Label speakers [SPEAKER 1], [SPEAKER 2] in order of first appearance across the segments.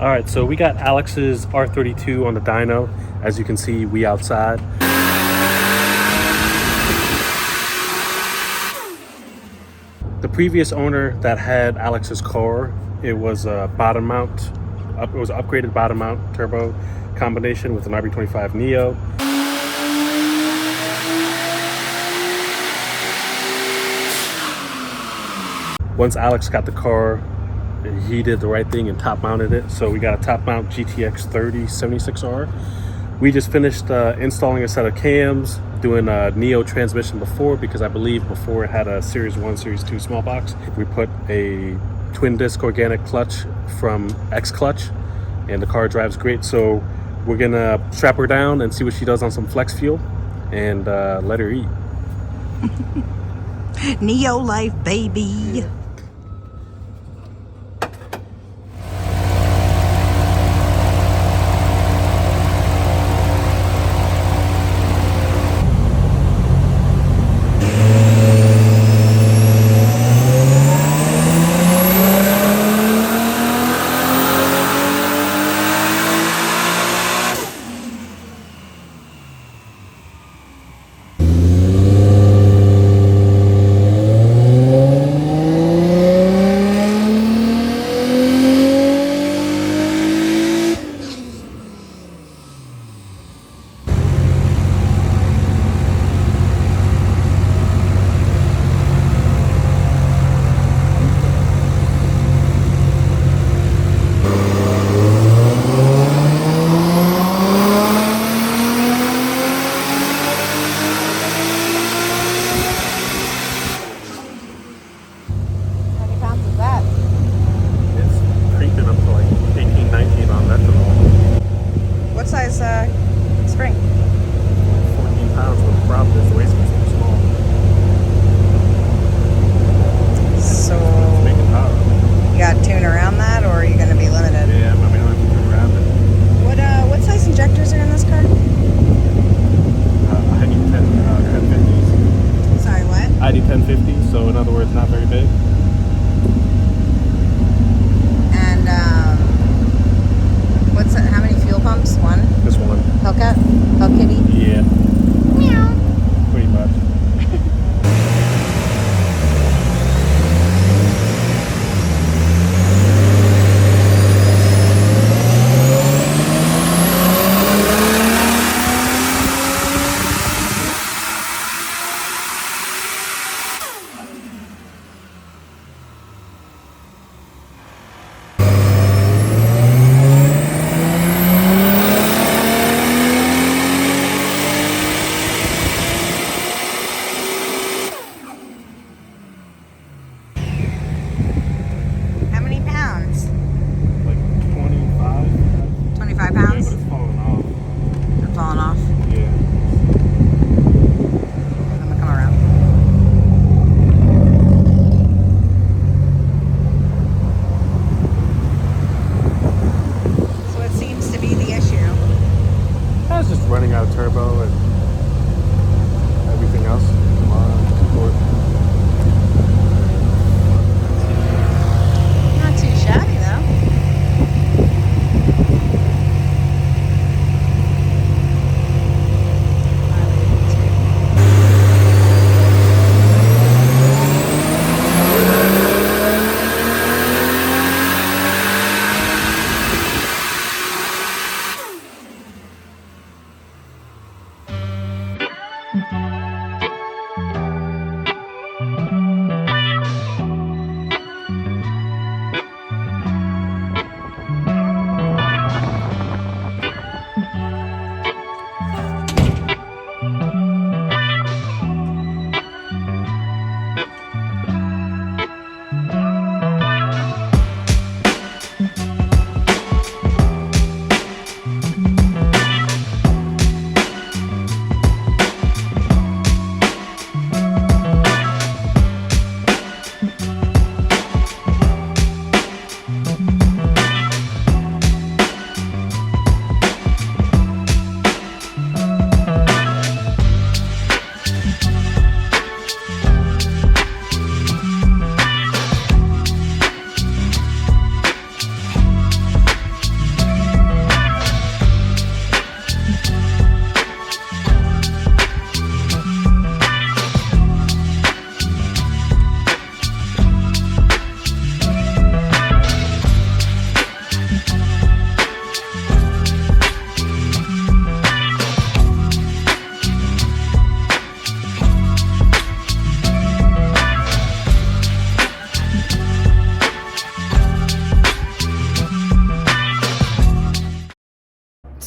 [SPEAKER 1] All right, so we got Alex's R32 on the dyno. As you can see, we outside. The previous owner that had Alex's car, it was a bottom mount. It was an upgraded bottom mount turbo combination with an RB25 NEO. Once Alex got the car, he did the right thing and top mounted it. So we got a top mount GTX30-76R. We just finished installing a set of cams, doing a Neo transmission before, because I believe before it had a Series 1, Series 2 small box. We put a twin disc organic clutch from X Clutch, and the car drives great. So we're gonna strap her down and see what she does on some flex fuel and let her eat.
[SPEAKER 2] Neo life, baby.
[SPEAKER 1] Yeah.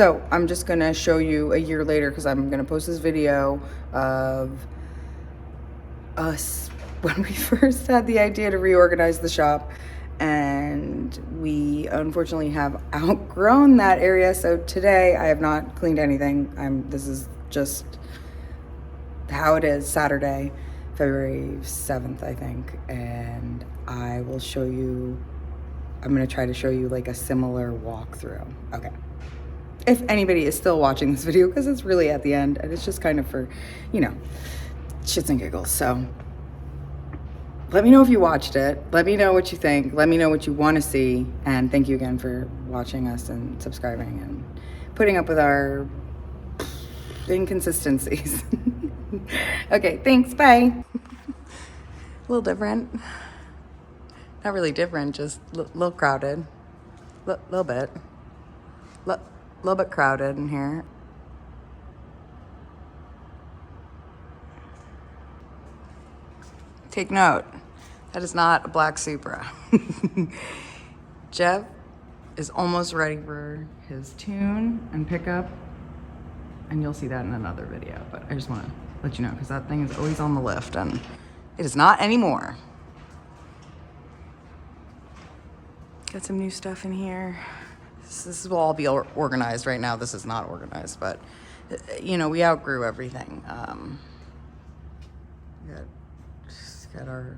[SPEAKER 2] So I'm just gonna show you a year later, because I'm gonna post this video of us when we first had the idea to reorganize the shop, and we unfortunately have outgrown that area. So today I have not cleaned anything. This is just how it is. Saturday, February 7th, I think, and I will show you. I'm gonna try to show you like a similar walkthrough. Okay. If anybody is still watching this video, because it's really at the end and it's just kind of for, you know, shits and giggles. So let me know if you watched it. Let me know what you think. Let me know what you want to see. And thank you again for watching us and subscribing and putting up with our inconsistencies. Okay, thanks. Bye. A little different. Not really different, just a little crowded. Little bit. Little bit crowded in here. Take note, that is not a black Supra. Jeff is almost ready for his tune and pickup, and you'll see that in another video, but I just want to let you know, because that thing is always on the lift, and it is not anymore. Got some new stuff in here. This will all be organized right now. This is not organized, but, you know, we outgrew everything. Got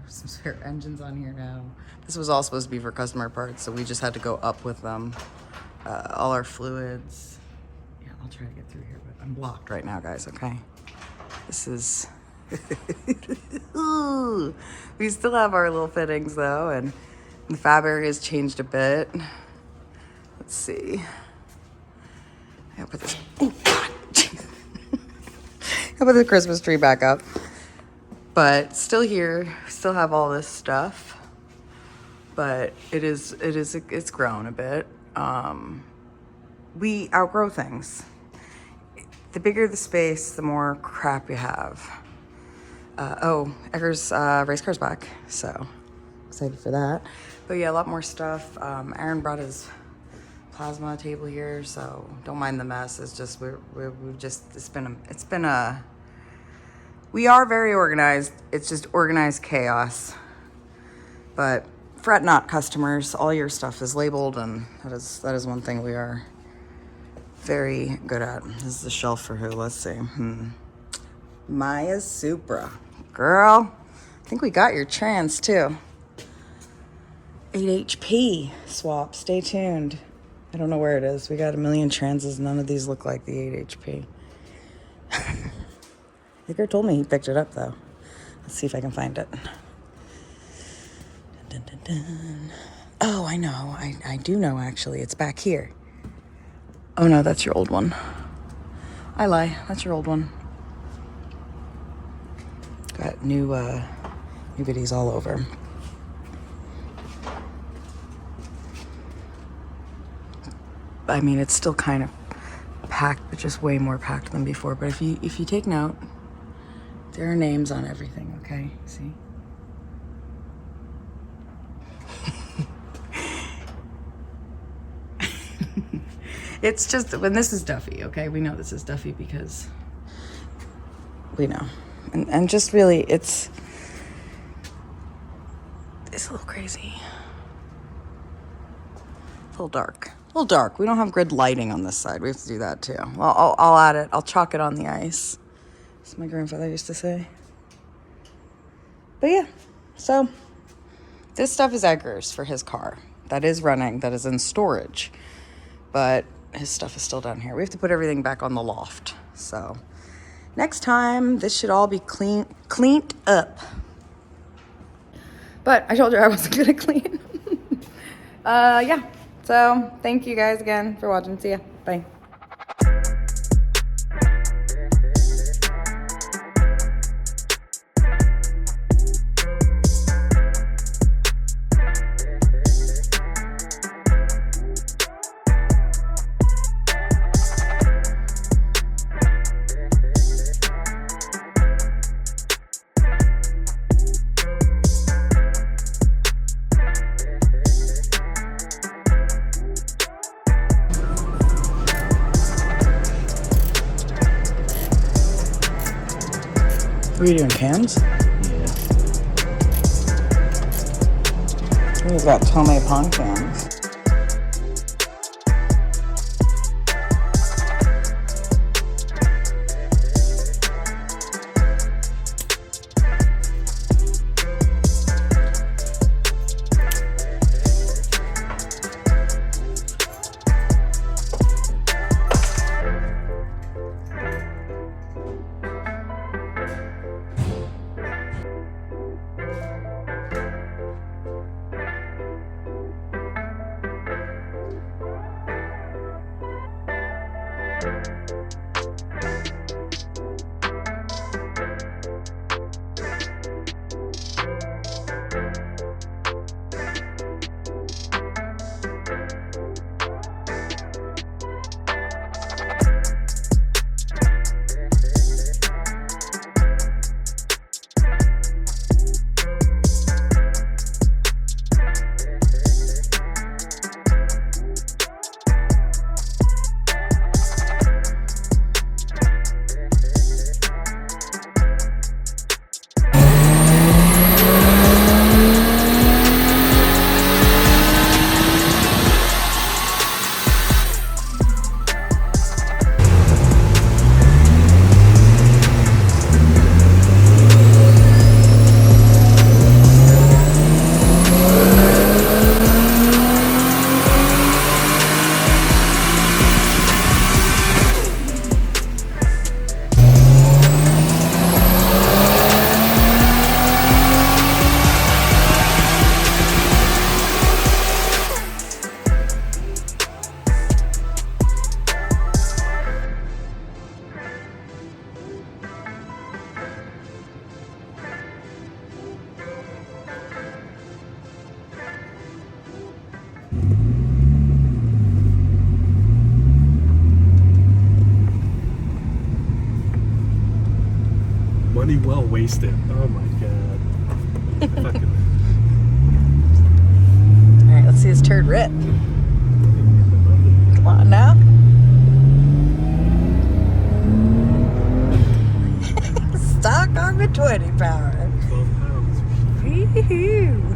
[SPEAKER 2] some spare engines on here now. This was all supposed to be for customer parts, so we just had to go up with them. All our fluids. Yeah, I'll try to get through here, but I'm blocked right now, guys, okay? This is... We still have our little fittings, though, and the fab area has changed a bit. Let's see. I gotta put this... Oh, God! I put the Christmas tree back up. But still here, still have all this stuff, but it's grown a bit. We outgrow things. The bigger the space, the more crap you have. Edgar's race car's back, so excited for that. But yeah, a lot more stuff. Aaron brought his plasma table here, so don't mind the mess. It's just we are very organized. It's just organized chaos. But fret not, customers. All your stuff is labeled, and that is one thing we are very good at. This is the shelf for who? Let's see. Maya Supra. Girl, I think we got your trans too. 8 HP swap. Stay tuned. I don't know where it is. We got a million transes. None of these look like the 8 HP. Edgar told me he picked it up, though. Let's see if I can find it. Dun, dun, dun, dun. Oh, I know. I do know, actually. It's back here. Oh, no, that's your old one. I lie. That's your old one. Got new bitties all over. I mean, it's still kind of packed, but just way more packed than before. But if you take note, there are names on everything, okay? See? It's just, when this is Duffy, okay? We know this is Duffy because we know. And just really, it's a little crazy. A little dark. A little dark. We don't have grid lighting on this side. We have to do that too. Well, I'll add it. I'll chalk it on the ice. As my grandfather used to say. But yeah, so this stuff is Edgar's for his car. That is running, that is in storage. But his stuff is still down here. We have to put everything back on the loft. So next time, this should all be cleaned up. But I told you I wasn't gonna clean. Yeah, so thank you guys again for watching. See ya, bye. What are you doing, cams?
[SPEAKER 3] Yeah.
[SPEAKER 2] We've got Tomei pond cams.
[SPEAKER 1] Money well wasted. Oh my god. Fucking.
[SPEAKER 2] Alright, let's see his turd rip. Come on now. Stock on the 20 power.
[SPEAKER 1] 12 pounds.
[SPEAKER 2] Wee-hoo.